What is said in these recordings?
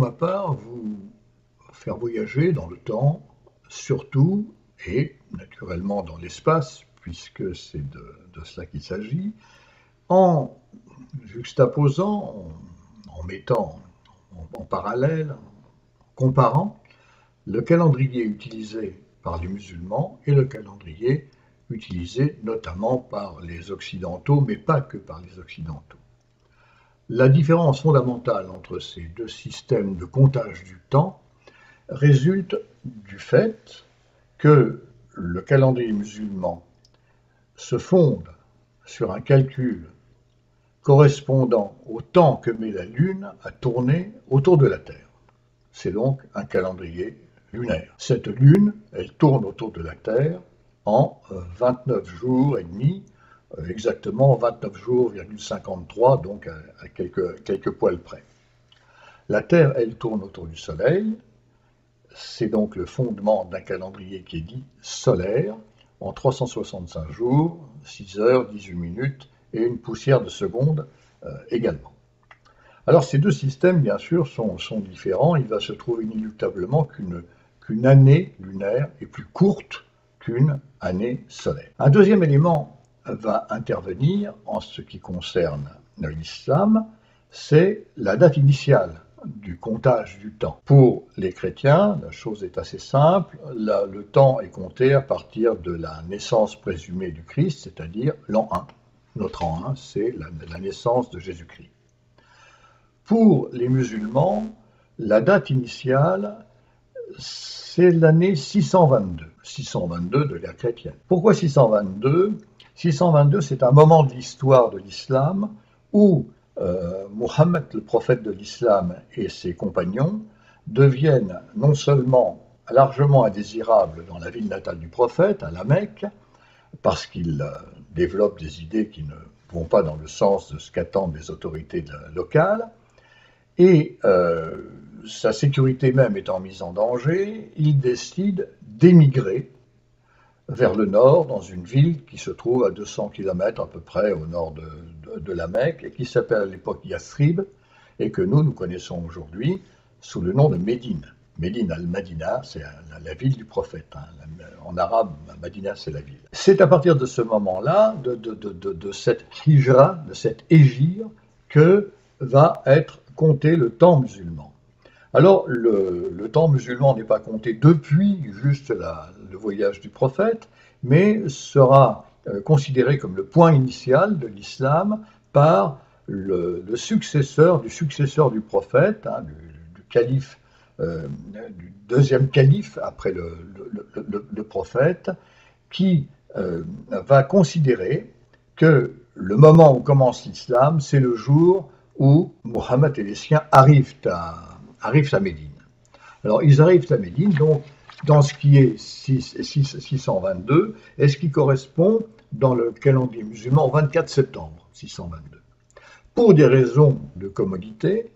ma part, vous faire voyager dans le temps, surtout, et naturellement dans l'espace, puisque c'est de cela qu'il s'agit, en juxtaposant, en mettant en parallèle, en comparant le calendrier utilisé par les musulmans et le calendrier utilisé notamment par les occidentaux, mais pas que par les occidentaux. La différence fondamentale entre ces deux systèmes de comptage du temps résulte du fait que le calendrier musulman se fonde sur un calcul correspondant au temps que met la Lune à tourner autour de la Terre. C'est donc un calendrier lunaire. Cette Lune, elle tourne autour de la Terre en 29 jours et demi, exactement 29 jours,53, donc à quelques poils près. La Terre, elle tourne autour du Soleil. C'est donc le fondement d'un calendrier qui est dit solaire, en 365 jours, 6 heures, 18 minutes et une poussière de seconde également. Alors ces deux systèmes, bien sûr, sont différents. Il va se trouver inéluctablement qu'une année lunaire est plus courte qu'une année solaire. Un deuxième élément va intervenir en ce qui concerne l'islam, c'est la date initiale du comptage du temps. Pour les chrétiens, la chose est assez simple. Le temps est compté à partir de la naissance présumée du Christ, c'est-à-dire l'an 1. Notre an 1, c'est la naissance de Jésus-Christ. Pour les musulmans, la date initiale, c'est l'année 622. 622 de l'ère chrétienne. Pourquoi 622 ? 622, c'est un moment de l'histoire de l'islam où Mohammed, le prophète de l'islam, et ses compagnons deviennent non seulement largement indésirables dans la ville natale du prophète, à la Mecque, parce qu'ils développent des idées qui ne vont pas dans le sens de ce qu'attendent les autorités locales, et sa sécurité même étant mise en danger, il décide d'émigrer vers le nord, dans une ville qui se trouve à 200 km à peu près au nord de la Mecque, et qui s'appelle à l'époque Yathrib, et que nous connaissons aujourd'hui sous le nom de Médine. Médine al-Madina, c'est la ville du prophète. En arabe, Madina, c'est la ville. C'est à partir de ce moment-là, de cette hijra, de cette hégire, que va être compté le temps musulman. Alors, le temps musulman n'est pas compté depuis juste le voyage du prophète, mais sera considéré comme le point initial de l'islam par le successeur du prophète, du calife, du deuxième calife après le prophète, qui va considérer que le moment où commence l'islam, c'est le jour où Mohammed et les siens arrivent à Médine. Alors, ils arrivent à Médine, donc, dans ce qui est 622, et ce qui correspond, dans le calendrier musulman, au 24 septembre 622. Pour des raisons de commodité,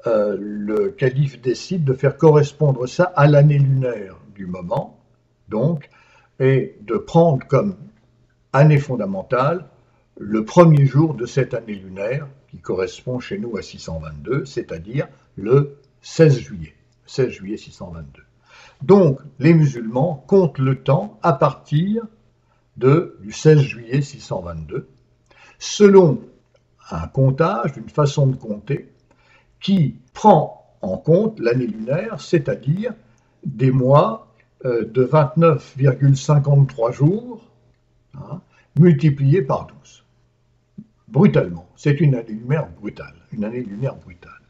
le calife décide de faire correspondre ça à l'année lunaire du moment, donc, et de prendre comme année fondamentale le premier jour de cette année lunaire, qui correspond chez nous à 622, c'est-à-dire le 16 juillet 622. Donc, les musulmans comptent le temps à partir du 16 juillet 622, selon un comptage, une façon de compter, qui prend en compte l'année lunaire, c'est-à-dire des mois de 29,53 jours, multipliés par 12. Brutalement. C'est une année lunaire brutale.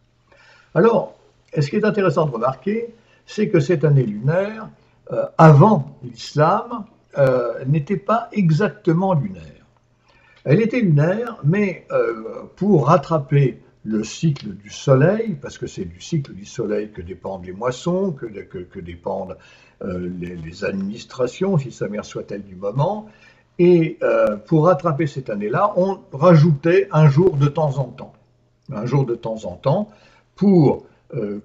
Alors, ce qui est intéressant de remarquer, c'est que cette année lunaire, avant l'islam, n'était pas exactement lunaire. Elle était lunaire, mais pour rattraper le cycle du soleil, parce que c'est du cycle du soleil que dépendent les moissons, que dépendent les administrations, si sa mère soit-elle du moment, et pour rattraper cette année-là, on rajoutait un jour de temps en temps, pour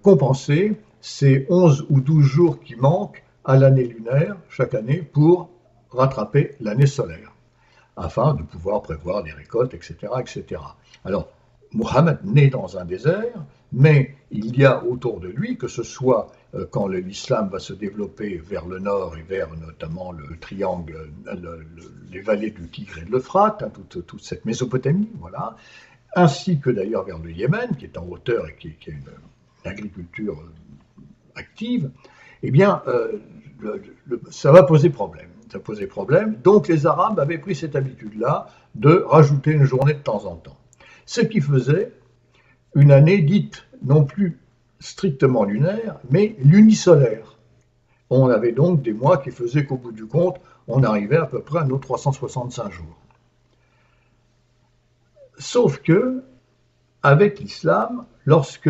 compenser ces 11 ou 12 jours qui manquent à l'année lunaire, chaque année, pour rattraper l'année solaire, afin de pouvoir prévoir les récoltes, etc. etc. Alors, Mohammed naît dans un désert, mais il y a autour de lui, que ce soit quand l'islam va se développer vers le nord et vers notamment le triangle, les vallées du Tigre et de l'Euphrate, hein, toute cette Mésopotamie, voilà, ainsi que d'ailleurs vers le Yémen, qui est en hauteur et qui a une agriculture active, eh bien, ça va poser problème. Ça posait problème. Donc les Arabes avaient pris cette habitude-là de rajouter une journée de temps en temps. Ce qui faisait une année dite non plus strictement lunaire, mais lunisolaire. On avait donc des mois qui faisaient qu'au bout du compte, on arrivait à peu près à nos 365 jours. Sauf que, avec l'islam, lorsque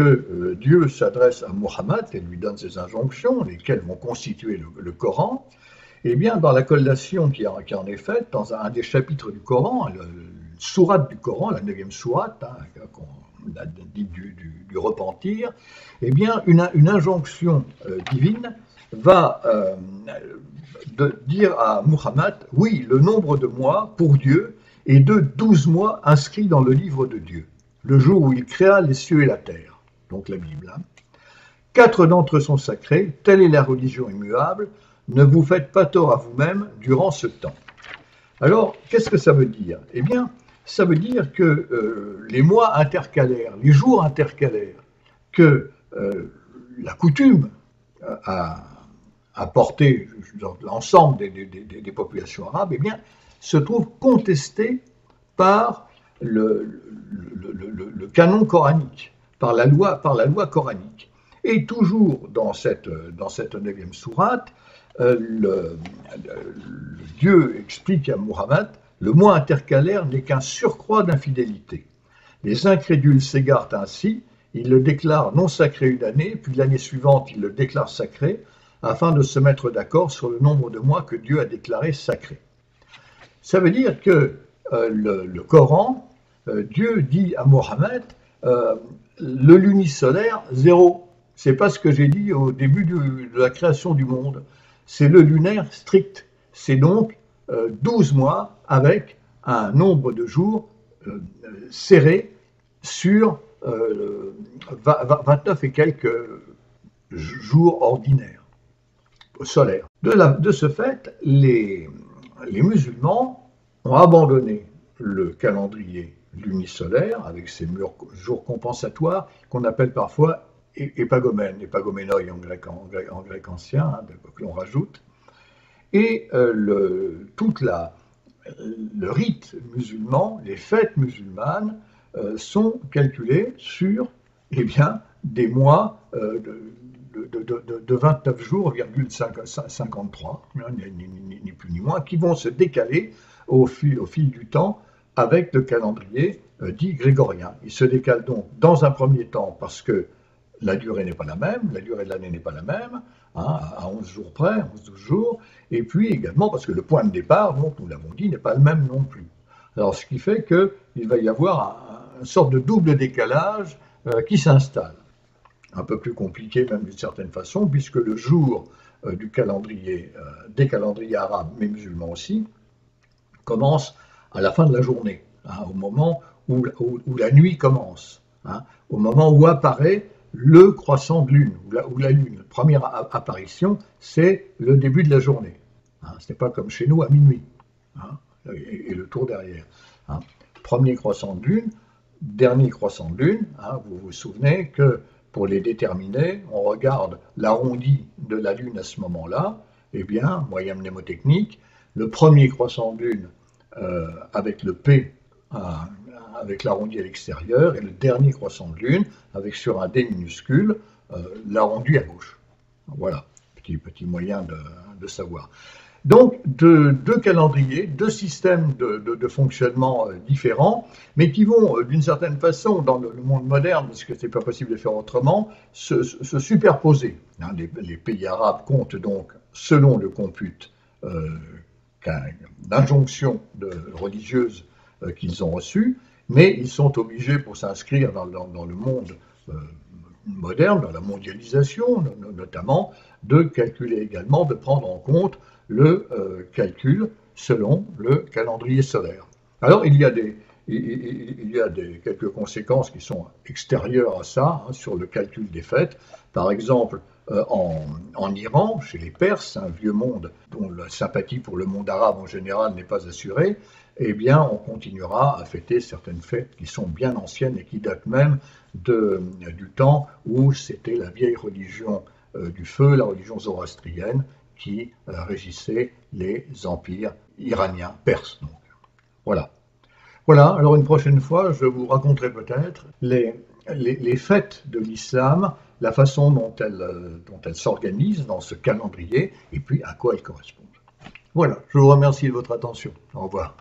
Dieu s'adresse à Muhammad et lui donne ses injonctions, lesquelles vont constituer le Coran, eh bien, dans la collation qui en est faite, dans un des chapitres du Coran, le sourate du Coran, la 9e sourate, hein, qu'on a dit du repentir, eh bien, une injonction divine va dire à Muhammad, oui, le nombre de mois pour Dieu est de 12 mois inscrits dans le livre de Dieu, le jour où il créa les cieux et la terre, donc la Bible. Hein. 4 d'entre eux sont sacrés, telle est la religion immuable, ne vous faites pas tort à vous-même durant ce temps. Alors, qu'est-ce que ça veut dire? Eh bien, ça veut dire que les mois intercalaires, les jours intercalaires que la coutume a porté dans l'ensemble des populations arabes, eh bien, se trouvent contestés par le canon coranique, par la loi coranique. Et toujours dans cette 9e sourate, Dieu explique à Muhammad, le mois intercalaire n'est qu'un surcroît d'infidélité. Les incrédules s'égarent ainsi, ils le déclarent non sacré une année, puis l'année suivante ils le déclarent sacré, afin de se mettre d'accord sur le nombre de mois que Dieu a déclaré sacré. Ça veut dire que le Coran, Dieu dit à Mohammed, le lunisolaire, 0. C'est pas ce que j'ai dit au début de la création du monde. C'est le lunaire strict. C'est donc 12 mois avec un nombre de jours serré sur 29 et quelques jours ordinaires, solaires. De ce fait, les musulmans ont abandonné le calendrier lunisolaire avec ses jours compensatoires qu'on appelle parfois épagomènes, épagoménoi en grec ancien, hein, que l'on rajoute, et tout le rite musulman, les fêtes musulmanes sont calculées sur des mois de 29 jours, 53, ni plus ni moins, qui vont se décaler au fil du temps avec le calendrier dit grégorien. Il se décale donc dans un premier temps parce que la durée n'est pas la même, la durée de l'année n'est pas la même, hein, à 11 jours près, 11-12 jours, et puis également parce que le point de départ, donc, nous l'avons dit, n'est pas le même non plus. Alors ce qui fait qu'il va y avoir une sorte de double décalage qui s'installe. Un peu plus compliqué même d'une certaine façon, puisque le jour des calendriers arabes, mais musulmans aussi, commence à la fin de la journée, hein, au moment où la nuit commence, hein, au moment où apparaît le croissant de lune, ou la lune. La première apparition, c'est le début de la journée. Hein, ce n'est pas comme chez nous à minuit, hein, et le tour derrière. Hein. Premier croissant de lune, dernier croissant de lune, hein, vous vous souvenez que pour les déterminer, on regarde l'arrondi de la lune à ce moment-là, eh bien, moyen mnémotechnique, le premier croissant de lune avec le P avec l'arrondi à l'extérieur, et le dernier croissant de lune, avec sur un D minuscule, l'arrondi à gauche. Voilà, petit moyen de savoir. Donc, deux calendriers, deux systèmes de fonctionnement différents, mais qui vont, d'une certaine façon, dans le monde moderne, parce que ce n'est pas possible de faire autrement, se superposer. Hein, les pays arabes comptent donc, selon le compute d'injonctions religieuses qu'ils ont reçues, mais ils sont obligés, pour s'inscrire dans le monde moderne, dans la mondialisation notamment, de calculer également, de prendre en compte le calcul selon le calendrier solaire. Alors il y a il y a quelques conséquences qui sont extérieures à ça, hein, sur le calcul des fêtes. Par exemple, en Iran, chez les Perses, un vieux monde dont la sympathie pour le monde arabe en général n'est pas assurée, eh bien, on continuera à fêter certaines fêtes qui sont bien anciennes et qui datent même du temps où c'était la vieille religion du feu, la religion zoroastrienne, qui régissait les empires iraniens, perses. Donc. Voilà. Voilà, alors une prochaine fois, je vous raconterai peut-être les fêtes de l'islam, la façon dont elles s'organisent dans ce calendrier, et puis à quoi elles correspondent. Voilà, je vous remercie de votre attention. Au revoir.